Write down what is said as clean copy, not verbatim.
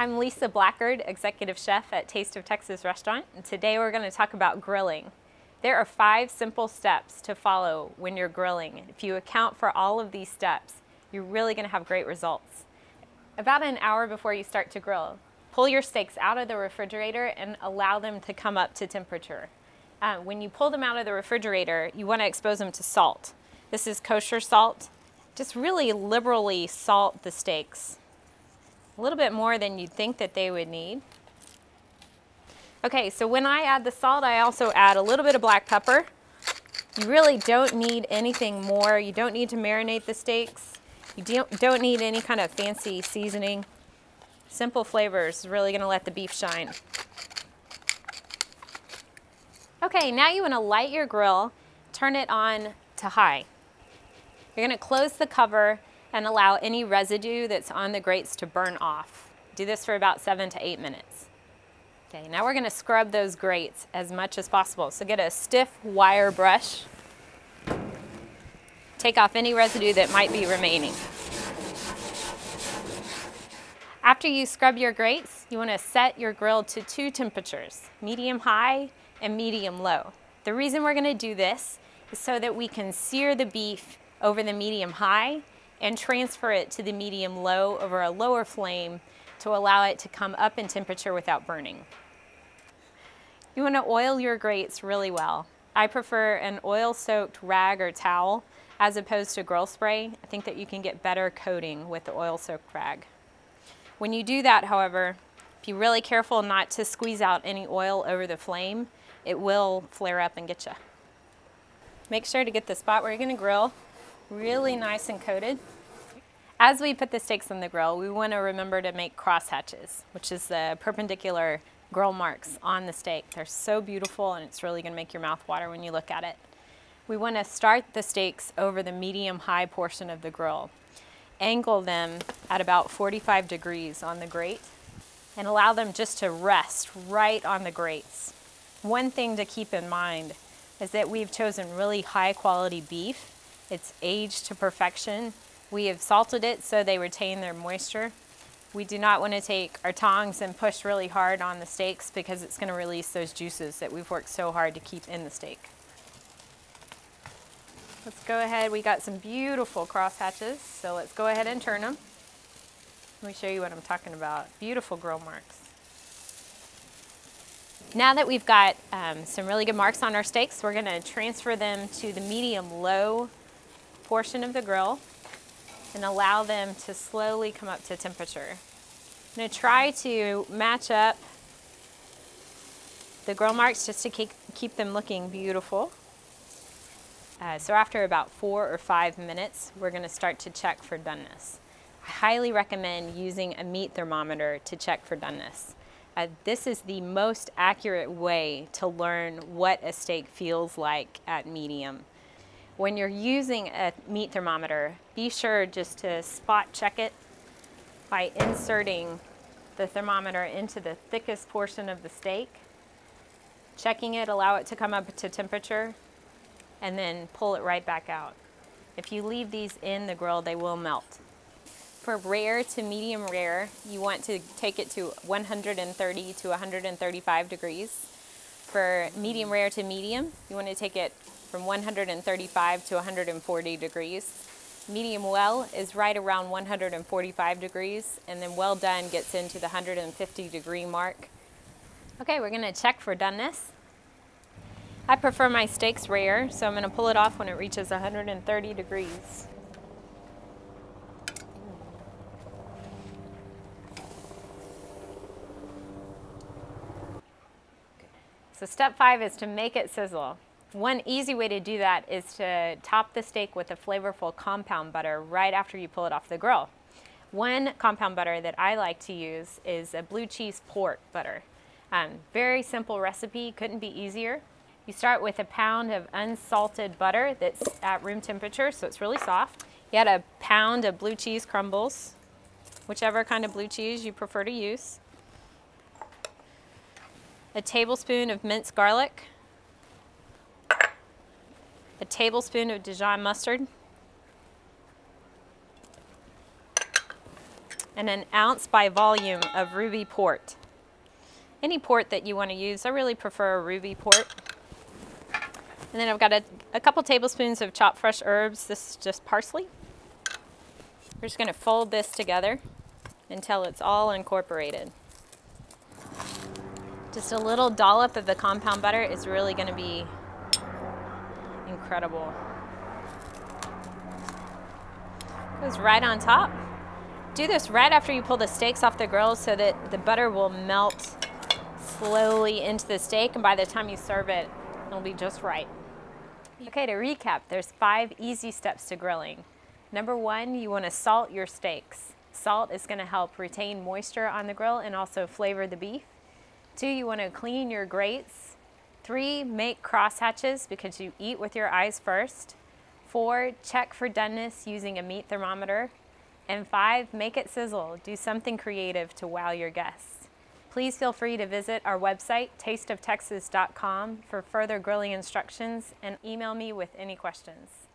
I'm Lisa Blackard, Executive Chef at Taste of Texas Restaurant, and today we're going to talk about grilling. There are 5 simple steps to follow when you're grilling. If you account for all of these steps, you're really going to have great results. About an hour before you start to grill, pull your steaks out of the refrigerator and allow them to come up to temperature. When you pull them out of the refrigerator, you want to expose them to salt. This is kosher salt. Just really liberally salt the steaks. A little bit more than you'd think that they would need. Okay, so when I add the salt, I also add a little bit of black pepper. You really don't need anything more. You don't need to marinate the steaks. You don't need any kind of fancy seasoning. Simple flavors is really gonna let the beef shine. Okay, now you wanna light your grill, turn it on to high. You're gonna close the cover and allow any residue that's on the grates to burn off. Do this for about 7 to 8 minutes. Okay, now we're gonna scrub those grates as much as possible. So get a stiff wire brush. Take off any residue that might be remaining. After you scrub your grates, you wanna set your grill to 2 temperatures, medium high and medium low. The reason we're gonna do this is so that we can sear the beef over the medium high and transfer it to the medium low over a lower flame to allow it to come up in temperature without burning. You want to oil your grates really well. I prefer an oil-soaked rag or towel as opposed to grill spray. I think that you can get better coating with the oil-soaked rag. When you do that, however, be really careful not to squeeze out any oil over the flame. It will flare up and get you. Make sure to get the spot where you're going to grill really nice and coated. As we put the steaks on the grill, we want to remember to make cross hatches, which is the perpendicular grill marks on the steak. They're so beautiful, and it's really going to make your mouth water when you look at it. We want to start the steaks over the medium-high portion of the grill. Angle them at about 45 degrees on the grate and allow them just to rest right on the grates. One thing to keep in mind is that we've chosen really high-quality beef. It's aged to perfection. We have salted it so they retain their moisture. We do not want to take our tongs and push really hard on the steaks because it's going to release those juices that we've worked so hard to keep in the steak. Let's go ahead. We got some beautiful cross hatches, so let's go ahead and turn them. Let me show you what I'm talking about. Beautiful grill marks. Now that we've got some really good marks on our steaks, we're going to transfer them to the medium-low portion of the grill and allow them to slowly come up to temperature. I'm going to try to match up the grill marks just to keep them looking beautiful. So after about 4 or 5 minutes, we're going to start to check for doneness. I highly recommend using a meat thermometer to check for doneness. This is the most accurate way to learn what a steak feels like at medium. When you're using a meat thermometer, be sure just to spot check it by inserting the thermometer into the thickest portion of the steak, checking it, allow it to come up to temperature, and then pull it right back out. If you leave these in the grill, they will melt. For rare to medium rare, you want to take it to 130 to 135 degrees. For medium rare to medium, you want to take it from 135 to 140 degrees. Medium well is right around 145 degrees, and then well done gets into the 150 degree mark. Okay, we're going to check for doneness. I prefer my steaks rare, so I'm going to pull it off when it reaches 130 degrees. So step 5 is to make it sizzle. One easy way to do that is to top the steak with a flavorful compound butter right after you pull it off the grill. One compound butter that I like to use is a blue cheese pork butter. Very simple recipe, couldn't be easier. You start with a pound of unsalted butter that's at room temperature, so it's really soft. You add a pound of blue cheese crumbles, whichever kind of blue cheese you prefer to use. A tablespoon of minced garlic, a tablespoon of Dijon mustard, and an ounce by volume of ruby port. Any port that you want to use. I really prefer a ruby port. And then I've got a couple tablespoons of chopped fresh herbs. This is just parsley. We're just going to fold this together until it's all incorporated. Just a little dollop of the compound butter is really going to be incredible. Goes right on top. Do this right after you pull the steaks off the grill so that the butter will melt slowly into the steak, and by the time you serve it, it'll be just right. Okay, to recap, there's 5 easy steps to grilling. Number 1, you want to salt your steaks. Salt is going to help retain moisture on the grill and also flavor the beef. 2, you want to clean your grates. 3, make cross hatches because you eat with your eyes first. 4, check for doneness using a meat thermometer. And 5, make it sizzle. Do something creative to wow your guests. Please feel free to visit our website, tasteoftexas.com, for further grilling instructions, and email me with any questions.